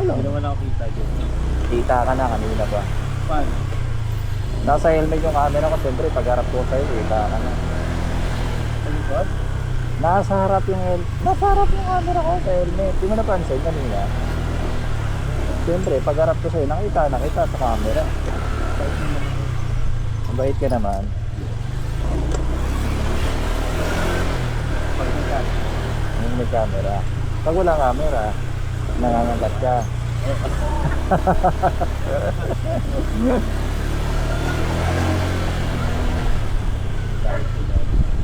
Ano? Hindi naman ako kita dyan. Kita ka na kanina pa. Paano? Nasa helmet yung camera ko, siyempre pag harap ko sa'yo, kita ka na. Sa likod? Nasa harap yung camera ko sa helmet. Di mo napansin kanina. Siyempre, pag harap ko sa'yo, nakita sa camera. Mabait ka naman. Yung may camera. Pag wala camera, nangangagat ka.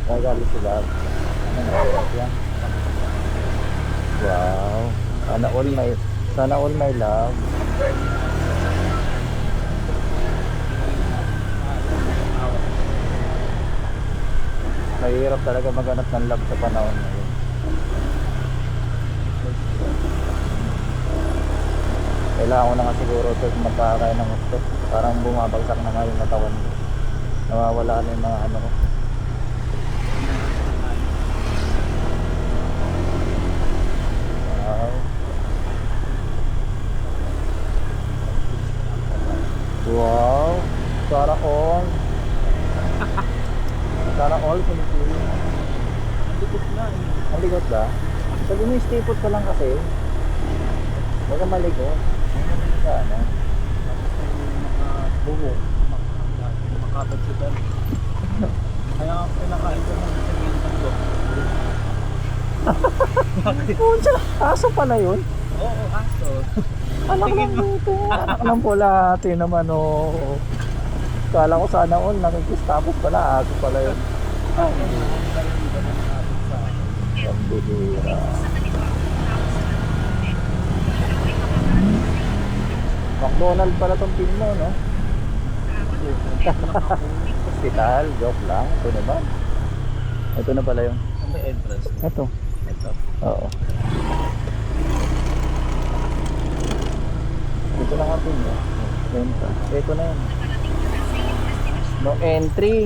Nagalit sila. Nangangagat yan. Wow. Sana all my love. Mahirap talaga maghanap ng love sa panahon ngayon. Kailangan ko na nga siguro ito magkakain ng gusto. Parang bumabagsak na nga yung katawan ko. Nawawala na yung mga ano ko. Wow. Sana all. Sana all Pilipino. Ang likod na eh. Ang ligot ba? Sabi mo stay put ka lang kasi. Huwag kang malikot. Sana. Nakabuho. Makatag sa dami. Kaya pinakain ko ng sabihin ng doktor. Punsa, aso pala yun. Oo, aso. Anak lang dito. Anak lang Polate naman oh. Kala ko sana all nakikis tapos pala aso pala yun. Ay, naliligan na natin sa Ang bihira. McDonald pala tong pin mo, no? Hospital, joke lang. Ito naman. Ito na pala yung... Ang may entrance. Ito. Ito. Oo. Ito lang ang pin mo. Ito na yun. No entry.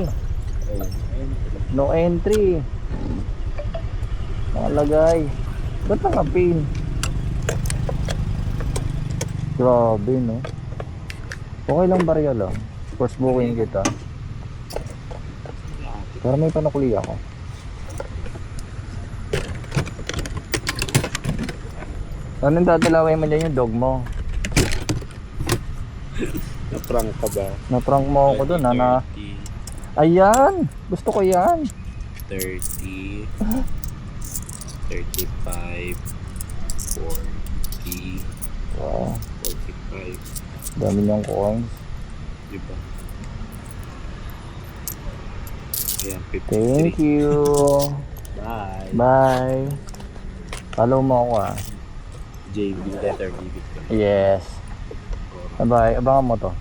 No entry. Nakalagay. Ba't lang ang pin? Grabe, no? Okay lang barya lang. First booking kita. Pero may panukuli ako. Anong dadalawin mo dyan yung dog mo? Na-prank ka ba? Na-prank mo ako dun, na... Ayan! Gusto ko yan! 30, 35, 40, Wow. 45, Dami niyang coins. diba? Ayan, 53. Thank you! Bye! Bye! Follow mo ako JB, letter BB. Yes! Bye! Abangan mo to.